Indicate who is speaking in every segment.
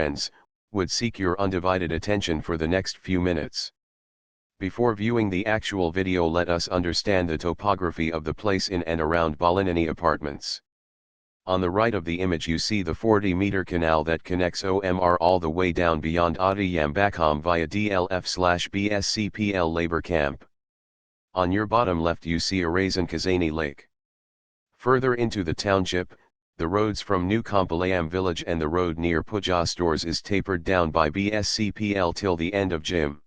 Speaker 1: friends, would seek your undivided attention for the next few minutes. Before viewing the actual video, let us understand the topography of the place in and around Bollineni apartments. On the right of the image you see the 40-meter canal that connects OMR all the way down beyond Adiyambakam via DLF/BSCPL labor camp. On your bottom left you see Arasan Kazani Lake. Further into the township, the roads from New Kampalayam village and the road near Puja stores is tapered down by BSCPL till the end of Jim.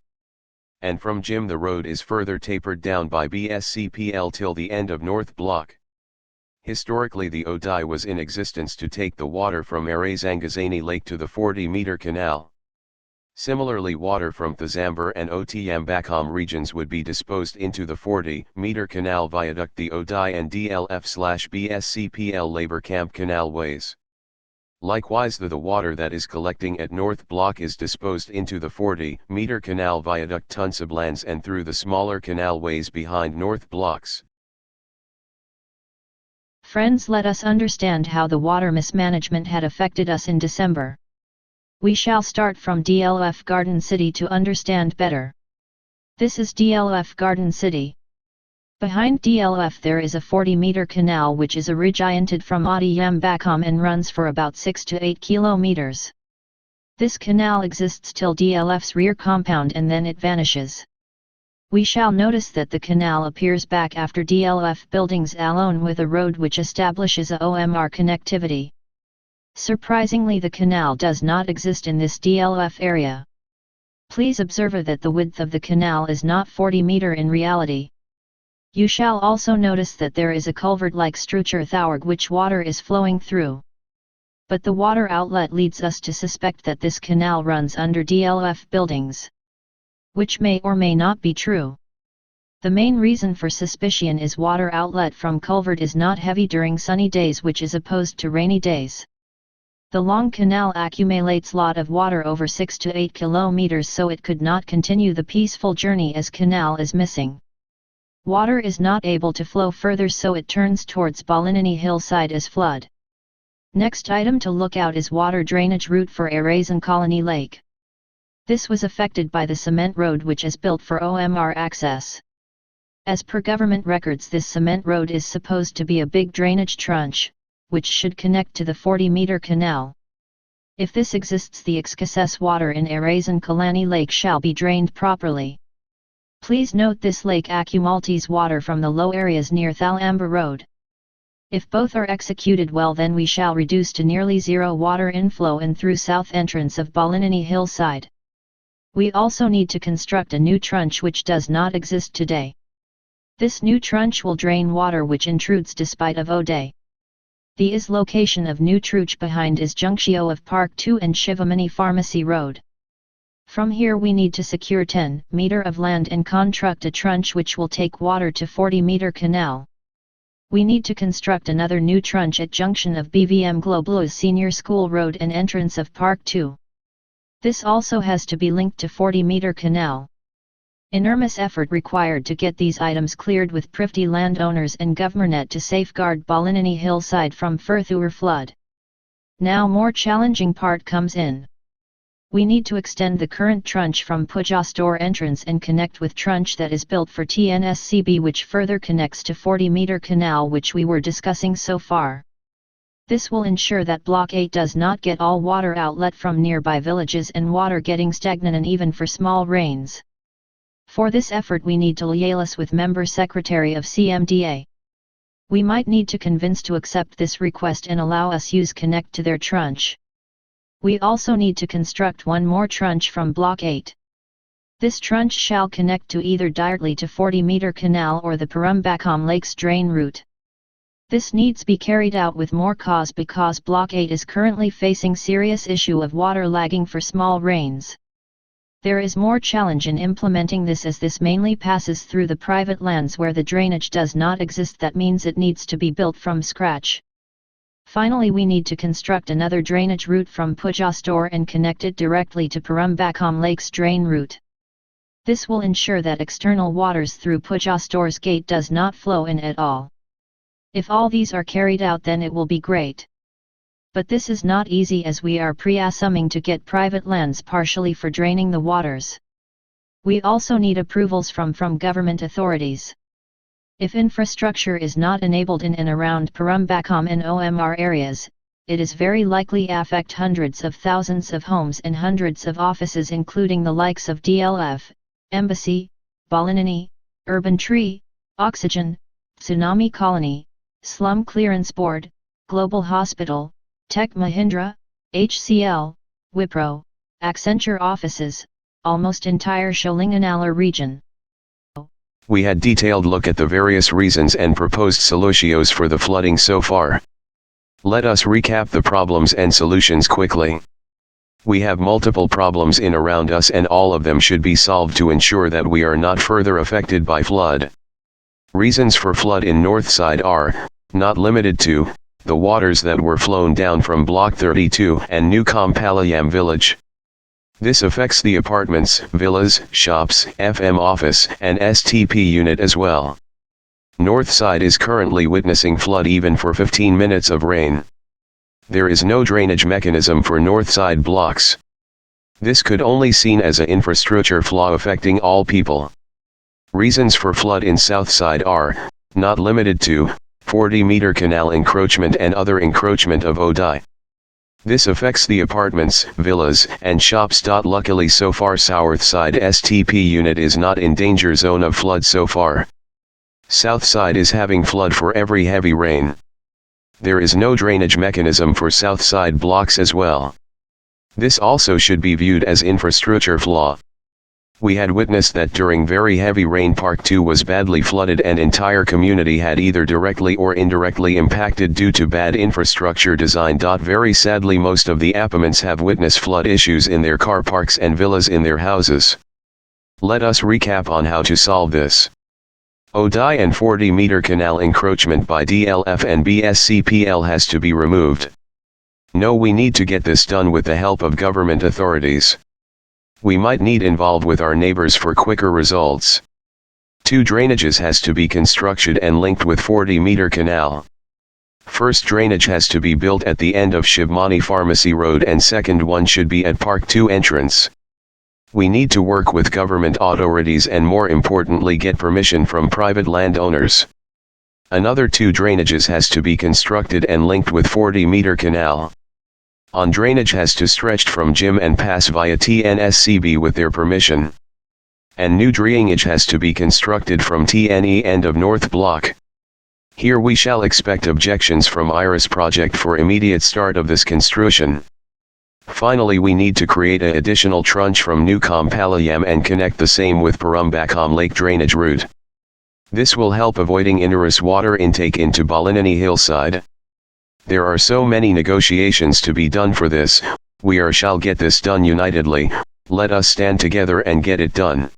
Speaker 1: And from Jim the road is further tapered down by BSCPL till the end of North Block. Historically the ODI was in existence to take the water from Arasan Kazani Lake to the 40-meter canal. Similarly, water from Thazambar and Otiyambakam regions would be disposed into the 40-meter canal viaduct, the ODI and DLF/BSCPL labor camp canal ways. Likewise, the water that is collecting at North Block is disposed into the 40-meter canal viaduct Tunsablands and through the smaller canal ways behind North Blocks.
Speaker 2: Friends, let us understand how the water mismanagement had affected us in December. We shall start from DLF Garden City to understand better. This is DLF Garden City. Behind DLF there is a 40-meter canal which is originated from Adiyambakam and runs for about 6 to 8 kilometers. This canal exists till DLF's rear compound and then it vanishes. We shall notice that the canal appears back after DLF buildings alone with a road which establishes a OMR connectivity. Surprisingly, the canal does not exist in this DLF area. Please observe that the width of the canal is not 40 meter in reality. You shall also notice that there is a culvert-like structure through which water is flowing through. But the water outlet leads us to suspect that this canal runs under DLF buildings, which may or may not be true. The main reason for suspicion is water outlet from culvert is not heavy during sunny days, which is opposed to rainy days. The long canal accumulates lot of water over 6 to 8 kilometers, so it could not continue the peaceful journey as canal is missing. Water is not able to flow further, so it turns towards Bollineni hillside as flood. Next item to look out is water drainage route for Arasan Colony Lake. This was affected by the cement road which is built for OMR access. As per government records, this cement road is supposed to be a big drainage trench, which should connect to the 40-meter canal. If this exists, the excess water in Arasan Colony Lake shall be drained properly. Please note this lake accumulates water from the low areas near Thalamba Road. If both are executed well, then we shall reduce to nearly zero water inflow in through south entrance of Bollineni hillside. We also need to construct a new trench which does not exist today. This new trench will drain water which intrudes despite of Ode. The location of new trench behind is Junction of Park 2 and Shivamani Pharmacy Road. From here we need to secure 10 meter of land and construct a trench which will take water to 40-meter canal. We need to construct another new trench at junction of BVM Global Senior School Road and entrance of Park 2. This also has to be linked to 40-meter canal. Enormous effort required to get these items cleared with private landowners and government to safeguard Bollineni hillside from further flood. Now more challenging part comes in. We need to extend the current trench from Puja store entrance and connect with trench that is built for TNSCB, which further connects to 40-meter canal which we were discussing so far. This will ensure that Block 8 does not get all water outlet from nearby villages and water getting stagnant and even for small rains. For this effort we need to liaise with Member Secretary of CMDA. We might need to convince to accept this request and allow us use connect to their trench. We also need to construct one more trench from Block 8. This trench shall connect to either directly to 40-meter canal or the Parumbakam Lakes drain route. This needs be carried out with more cause because Block 8 is currently facing serious issue of water lagging for small rains. There is more challenge in implementing this as this mainly passes through the private lands where the drainage does not exist. That means it needs to be built from scratch. Finally, we need to construct another drainage route from Puja store and connect it directly to Parumbakam Lakes drain route. This will ensure that external waters through Puja store's gate does not flow in at all. If all these are carried out, then it will be great. But this is not easy as we are pre-assuming to get private lands partially for draining the waters. We also need approvals from government authorities. If infrastructure is not enabled in and around Parambakkam and OMR areas, it is very likely affect hundreds of thousands of homes and hundreds of offices including the likes of DLF, Embassy, Bollineni, Urban Tree, Oxygen, Tsunami Colony, Slum Clearance Board, Global Hospital, Tech Mahindra, HCL, Wipro, Accenture offices, almost entire Sholinganallur region.
Speaker 1: We had detailed look at the various reasons and proposed solutions for the flooding so far. Let us recap the problems and solutions quickly. We have multiple problems in around us and all of them should be solved to ensure that we are not further affected by flood. Reasons for flood in north side are, not limited to, the waters that were flown down from Block 32 and New Kompalayam village. This affects the apartments, villas, shops, FM office, and STP unit as well. North side is currently witnessing flood even for 15 minutes of rain. There is no drainage mechanism for north side blocks. This could only seen as an infrastructure flaw affecting all people. Reasons for flood in south side are, not limited to, 40-meter canal encroachment and other encroachment of ODI. This affects the apartments, villas, and shops. Luckily so far south side STP unit is not in danger zone of flood so far. South side is having flood for every heavy rain. There is no drainage mechanism for south side blocks as well. This also should be viewed as infrastructure flaw. We had witnessed that during very heavy rain Park 2 was badly flooded and entire community had either directly or indirectly impacted due to bad infrastructure design. Very sadly most of the applicants have witnessed flood issues in their car parks and villas in their houses. Let us recap on how to solve this. ODI and 40-meter canal encroachment by DLF and BSCPL has to be removed. No, we need to get this done with the help of government authorities. We might need involved with our neighbors for quicker results. 2 drainages has to be constructed and linked with 40-meter canal. First drainage has to be built at the end of Shivmani Pharmacy Road and second one should be at Park 2 entrance. We need to work with government authorities and more importantly get permission from private landowners. Another 2 drainages has to be constructed and linked with 40-meter canal. On drainage has to stretched from Jim and pass via TNSCB with their permission. And new drainage has to be constructed from TNE end of North Block. Here we shall expect objections from Iris project for immediate start of this construction. Finally we need to create an additional trench from New Kompalayam and connect the same with Parambakkam Lake drainage route. This will help avoiding inurus water intake into Bollineni hillside. There are so many negotiations to be done for this, we shall get this done unitedly, let us stand together and get it done.